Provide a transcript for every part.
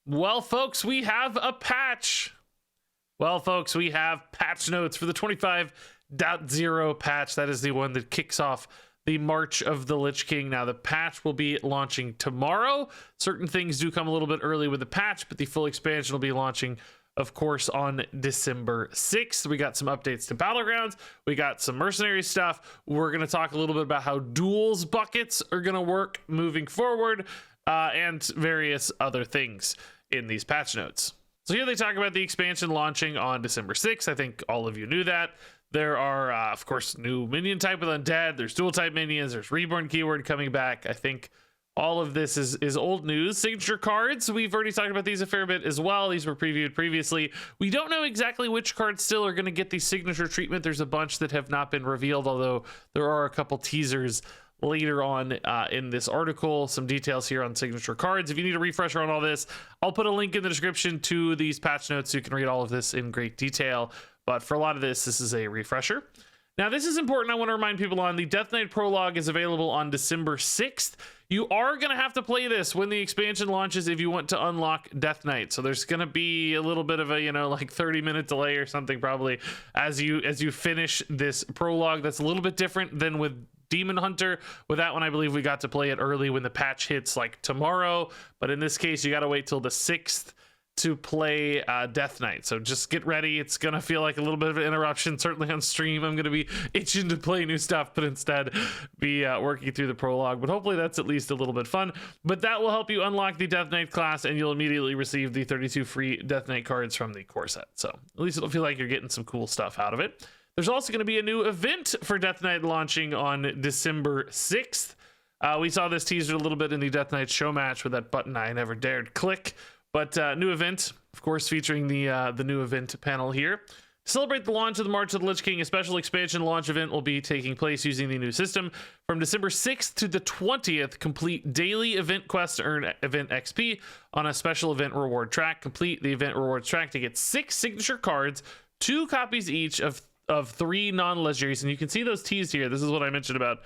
Well, folks, we have a patch. Well, folks, we have patch notes for the 25.0 patch. That is the one that kicks off the March of the Lich King. Now, the patch will be launching tomorrow. Certain things do come a little bit early with the patch, but the full expansion will be launching, of course, on December 6th. We got some updates to Battlegrounds. We got some Mercenaries stuff. We're going to talk a little bit about how Duels buckets are going to work moving forward, and various other things in these patch notes. So here they talk about the expansion launching on December 6th. I think all of you knew that. There are, of course, new minion type with Undead. There's dual type minions. There's Reborn keyword coming back. I think all of this is old news. Signature cards, we've already talked about these a fair bit as well. These were previewed previously. We don't know exactly which cards still are going to get the signature treatment. There's a bunch that have not been revealed, although there are a couple teasers later on in this article. Some details here on signature cards. If you need a refresher on all this, I'll put a link in the description to these patch notes so you can read all of this in great detail. But for a lot of this is a refresher. Now, this is important. I want to remind people on the Death Knight prologue is available on December 6th. You are going to have to play this when the expansion launches if you want to unlock Death Knight. So there's going to be a little bit of a, like 30-minute delay or something probably as you finish this prologue. That's a little bit different than with Demon Hunter. With that one, I believe we got to play it early when the patch hits like tomorrow. But in this case, you got to wait till the 6th to play Death Knight. So just get ready. It's gonna feel like a little bit of an interruption, certainly on stream. I'm gonna be itching to play new stuff, but instead be working through the prologue. But hopefully that's at least a little bit fun. But that will help you unlock the Death Knight class, and you'll immediately receive the 32 free Death Knight cards from the core set. So at least it'll feel like you're getting some cool stuff out of it. There's also going to be a new event for Death Knight launching on December 6th. We saw this teaser a little bit in the Death Knight show match with that button I never dared click. But new event, of course, featuring the new event panel here. To celebrate the launch of the March of the Lich King, a special expansion launch event will be taking place using the new system. From December 6th to the 20th, complete daily event quests to earn event XP on a special event reward track. Complete the event rewards track to get 6 signature cards, 2 copies each of 3 non-legendaries. And you can see those teased here. This is what I mentioned about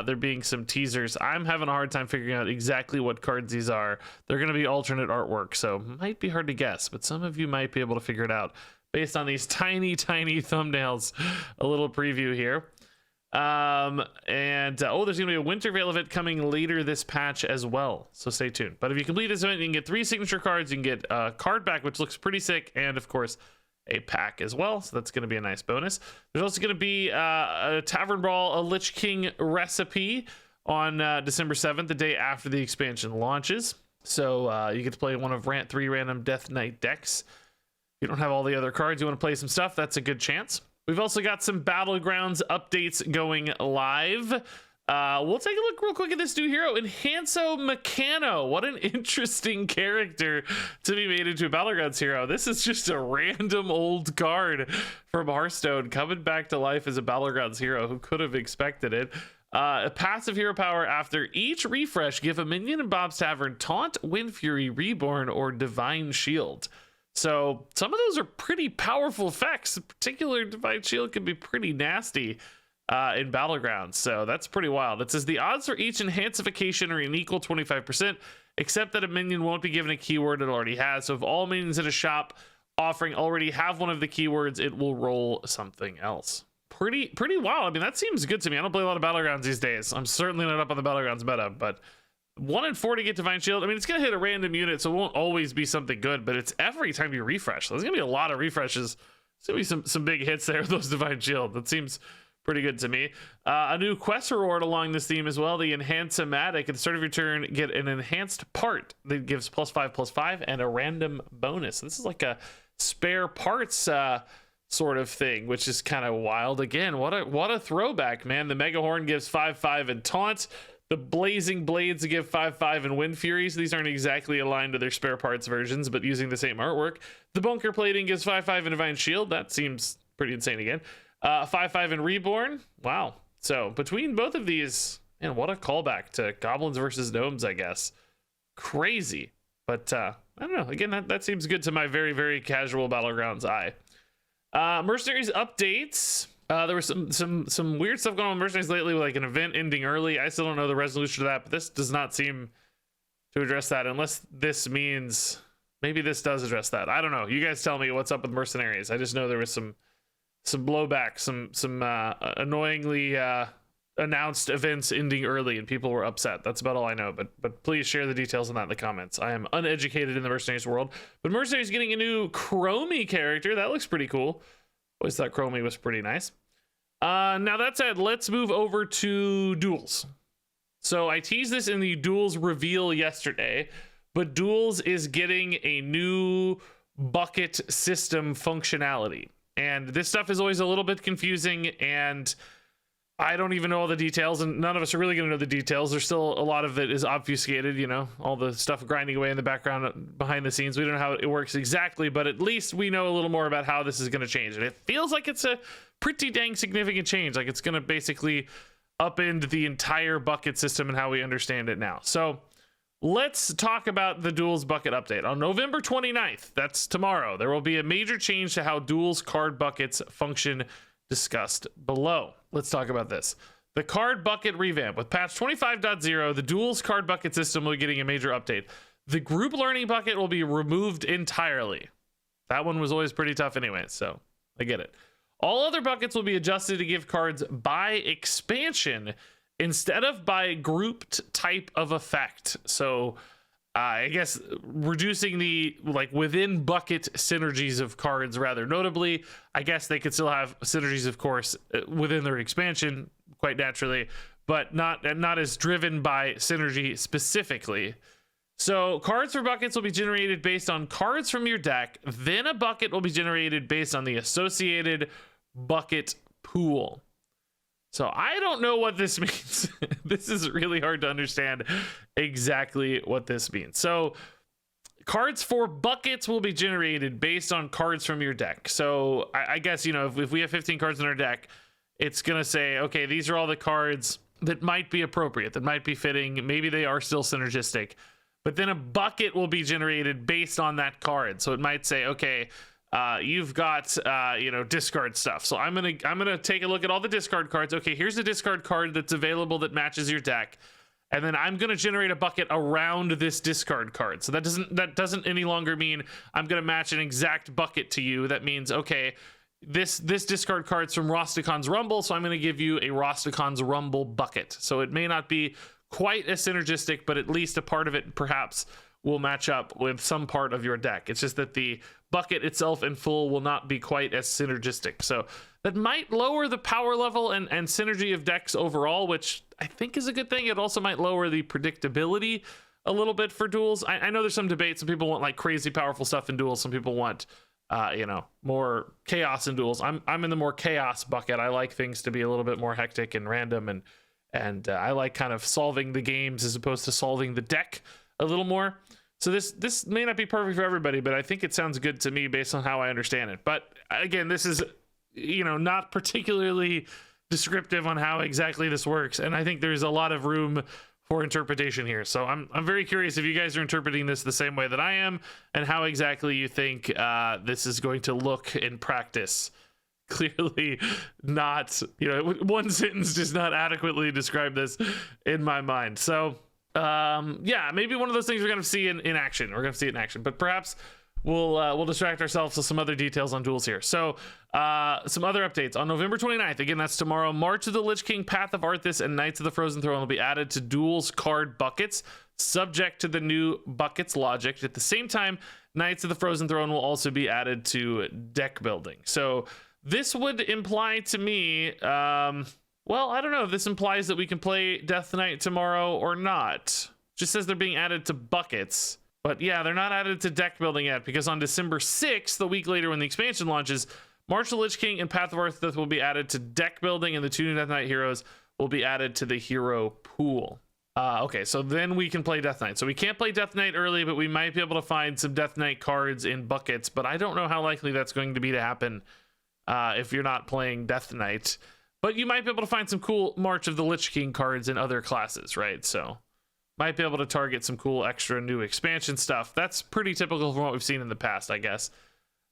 there being some teasers. I'm having a hard time figuring out exactly what cards these are. They're going to be alternate artwork, so might be hard to guess, but some of you might be able to figure it out based on these tiny thumbnails. A little preview here. There's going to be a Winter Veil event coming later this patch as well, so stay tuned. But if you complete this event, you can get 3 signature cards, you can get a card back, which looks pretty sick, and of course a pack as well, so that's going to be a nice bonus. There's also going to be a Tavern Brawl, a Lich King recipe on December 7th, the day after the expansion launches. So you get to play one of 3 random Death Knight decks. If you don't have all the other cards, you want to play some stuff, that's a good chance. We've also got some Battlegrounds updates going live. We'll take a look real quick at this new hero, Enhanso Meccano. What an interesting character to be made into a Battlegrounds hero. This is just a random old card from Hearthstone coming back to life as a Battlegrounds hero. Who could have expected it? A passive hero power: after each refresh, give a minion in Bob's Tavern Taunt, Wind Fury, Reborn, or Divine Shield. So some of those are pretty powerful effects. In particular, Divine Shield can be pretty nasty in Battlegrounds, so that's pretty wild. It says the odds for each enhancification are an equal 25%, except that a minion won't be given a keyword it already has. So if all minions in a shop offering already have one of the keywords, it will roll something else. Pretty wild. I mean, that seems good to me. I don't play a lot of Battlegrounds these days. I'm certainly not up on the Battlegrounds meta, but 1 in 4 to get Divine Shield. I mean, it's gonna hit a random unit, so it won't always be something good, but it's every time you refresh. So there's gonna be a lot of refreshes. There's gonna be some big hits there with those Divine Shield. That seems pretty good to me. A new quest reward along this theme as well, the Enhance-O-Matic. At the start of your turn, get an enhanced part that gives +5/+5 and a random bonus. This is like a spare parts sort of thing, which is kind of wild. Again, what a throwback, man. The Mega Horn gives 5/5 and Taunt. The Blazing Blades give 5/5 and Wind Furies. These aren't exactly aligned to their spare parts versions, but using the same artwork. The Bunker Plating gives 5/5 and Divine Shield. That seems pretty insane again. 5/5 and Reborn. Wow. So between both of these, man, what a callback to Goblins versus Gnomes, I guess. Crazy. But I don't know. Again, that seems good to my very casual Battlegrounds eye. Mercenaries updates. There was some weird stuff going on with Mercenaries lately, with like an event ending early. I still don't know the resolution to that, but this does not seem to address that, unless this means maybe this does address that. I don't know. You guys tell me what's up with Mercenaries. I just know there was some blowback, some annoyingly announced events ending early, and people were upset. That's about all I know. But please share the details on that in the comments. I am uneducated in the Mercenaries world. But Mercenaries getting a new Chromie character. That looks pretty cool. Always thought Chromie was pretty nice. Now that said, let's move over to Duels. So I teased this in the Duels reveal yesterday, but Duels is getting a new bucket system functionality. And this stuff is always a little bit confusing, and I don't even know all the details, and none of us are really going to know the details. There's still a lot of it is obfuscated, you know, all the stuff grinding away in the background behind the scenes. We don't know how it works exactly, but at least we know a little more about how this is going to change. And it feels like it's a pretty dang significant change. Like it's going to basically upend the entire bucket system and how we understand it now. So let's talk about the Duels bucket update. On November 29th, that's tomorrow, there will be a major change to how Duels card buckets function, discussed below. Let's talk about this. The card bucket revamp. With patch 25.0, the Duels card bucket system will be getting a major update. The group learning bucket will be removed entirely. That one was always pretty tough anyway, so I get it. All other buckets will be adjusted to give cards by expansion instead of by grouped type of effect. So I guess reducing the within bucket synergies of cards rather notably. I guess they could still have synergies, of course, within their expansion quite naturally, but not as driven by synergy specifically. So cards for buckets will be generated based on cards from your deck. Then a bucket will be generated based on the associated bucket pool. So I don't know what this means. This is really hard to understand exactly what this means. So cards for buckets will be generated based on cards from your deck. So I guess, you know, if we have 15 cards in our deck, it's going to say, okay, these are all the cards that might be appropriate, that might be fitting. Maybe they are still synergistic. But then a bucket will be generated based on that card. So it might say, okay, you've got discard stuff. So I'm gonna take a look at all the discard cards. Okay, here's a discard card that's available that matches your deck, and then I'm gonna generate a bucket around this discard card. So that doesn't any longer mean I'm gonna match an exact bucket to you. That means, okay, this discard card's from Rostacon's Rumble, so I'm gonna give you a Rostacon's Rumble bucket. So it may not be quite as synergistic, but at least a part of it perhaps will match up with some part of your deck. It's just that the bucket itself in full will not be quite as synergistic. So that might lower the power level and synergy of decks overall, which I think is a good thing. It also might lower the predictability a little bit for Duels. I know there's some debate. Some people want like crazy powerful stuff in Duels. Some people want more chaos in Duels. I'm in the more chaos bucket. I like things to be a little bit more hectic and random, and I like kind of solving the games as opposed to solving the deck a little more. So this may not be perfect for everybody, but I think it sounds good to me based on how I understand it. But again, this is, not particularly descriptive on how exactly this works, and I think there's a lot of room for interpretation here. So I'm very curious if you guys are interpreting this the same way that I am, and how exactly you think this is going to look in practice. Clearly not, one sentence does not adequately describe this in my mind. So maybe one of those things we're going to see in action. We're going to see it in action, but perhaps we'll distract ourselves with some other details on Duels here. So some other updates on November 29th. Again, that's tomorrow. March of the Lich King, Path of Arthas, and Knights of the Frozen Throne will be added to Duels card buckets, subject to the new buckets logic. At the same time, Knights of the Frozen Throne will also be added to deck building. So this would imply to me, well, I don't know if this implies that we can play Death Knight tomorrow or not. Just says they're being added to buckets. But yeah, they're not added to deck building yet, because on December 6th, a week later when the expansion launches, March of the Lich King and Path of Arthas will be added to deck building, and the 2 new Death Knight heroes will be added to the hero pool. Okay, so then we can play Death Knight. So we can't play Death Knight early, but we might be able to find some Death Knight cards in buckets, but I don't know how likely that's going to be to happen if you're not playing Death Knight. But you might be able to find some cool March of the Lich King cards in other classes, right? So might be able to target some cool extra new expansion stuff. That's pretty typical from what we've seen in the past, I guess.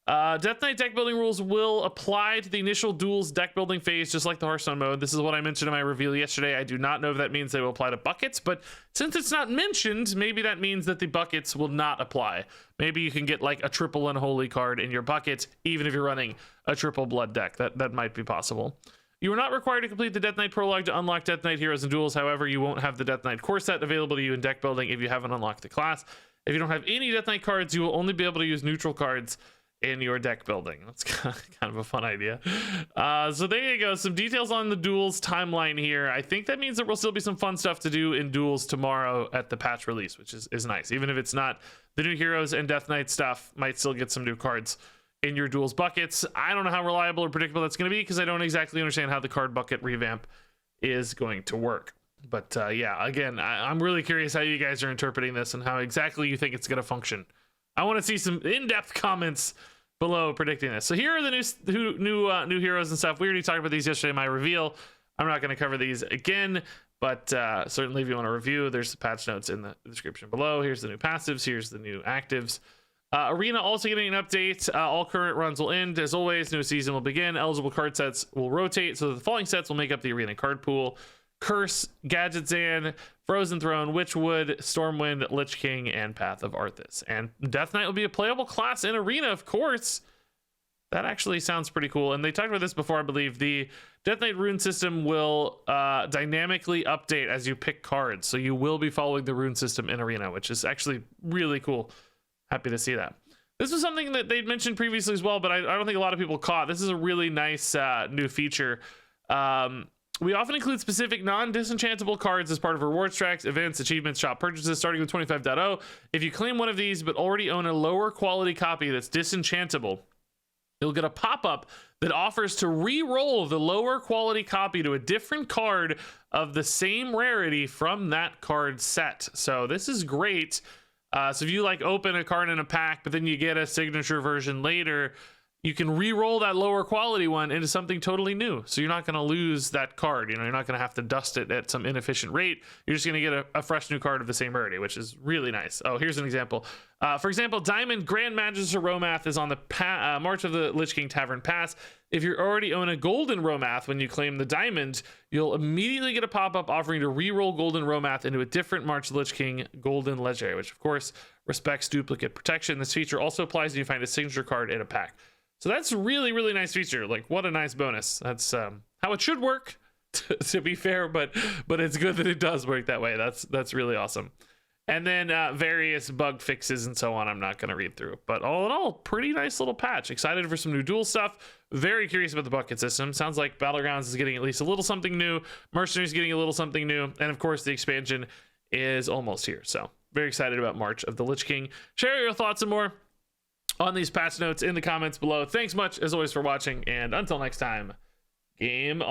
Death Knight deck building rules will apply to the initial Duels deck building phase, just like the Hearthstone mode. This is what I mentioned in my reveal yesterday. I do not know if that means they will apply to buckets, but since it's not mentioned, maybe that means that the buckets will not apply. Maybe you can get like a triple unholy card in your bucket, even if you're running a triple blood deck. That might be possible. You are not required to complete the Death Knight prologue to unlock Death Knight heroes and Duels. However, you won't have the Death Knight core set available to you in deck building if you haven't unlocked the class. If you don't have any Death Knight cards, you will only be able to use neutral cards in your deck building. That's kind of a fun idea. So there you go. Some details on the Duels timeline here. I think that means there will still be some fun stuff to do in Duels tomorrow at the patch release, which is nice. Even if it's not the new heroes and Death Knight stuff, might still get some new cards in your Duels buckets. I don't know how reliable or predictable that's going to be because I don't exactly understand how the card bucket revamp is going to work. But yeah, again, I'm really curious how you guys are interpreting this and how exactly you think it's going to function. I want to see some in-depth comments below predicting this. So here are the new heroes and stuff. We already talked about these yesterday in my reveal. I'm not going to cover these again, but certainly if you want to review, there's the patch notes in the description below. Here's the new passives. Here's the new actives. Arena also getting an update. All current runs will end. As always, new season will begin. Eligible card sets will rotate, so the following sets will make up the arena card pool: Curse, Gadget Zan, Frozen Throne, Witchwood, Stormwind, Lich King, and Path of Arthas. And Death Knight will be a playable class in Arena, of course. That actually sounds pretty cool. And they talked about this before, I believe. The Death Knight rune system will dynamically update as you pick cards. So you will be following the rune system in Arena, which is actually really cool. Happy to see that. This was something that they'd mentioned previously as well, but I don't think a lot of people caught. This is a really nice new feature. We often include specific non-disenchantable cards as part of rewards tracks, events, achievements, shop purchases, starting with 25.0. If you claim one of these but already own a lower quality copy that's disenchantable, you'll get a pop-up that offers to re-roll the lower quality copy to a different card of the same rarity from that card set. So this is great. So if you like open a card in a pack, but then you get a signature version later, you can re-roll that lower quality one into something totally new. So you're not going to lose that card. You know, you're not going to have to dust it at some inefficient rate. You're just going to get a fresh new card of the same rarity, which is really nice. Oh, here's an example. For example, Diamond Grand Magister Romath is on the March of the Lich King Tavern Pass. If you already own a Golden Romath when you claim the Diamond, you'll immediately get a pop-up offering to re-roll Golden Romath into a different March of the Lich King Golden Legendary, which of course respects duplicate protection. This feature also applies when you find a signature card in a pack. So that's a really, really nice feature. Like, what a nice bonus. That's how it should work, to be fair, but it's good that it does work that way. That's really awesome. And then various bug fixes and so on, I'm not going to read through. But all in all, pretty nice little patch. Excited for some new duel stuff. Very curious about the bucket system. Sounds like Battlegrounds is getting at least a little something new. Mercenaries getting a little something new. And of course, the expansion is almost here. So very excited about March of the Lich King. Share your thoughts and more on these patch notes in the comments below. Thanks much, as always, for watching. And until next time, game on.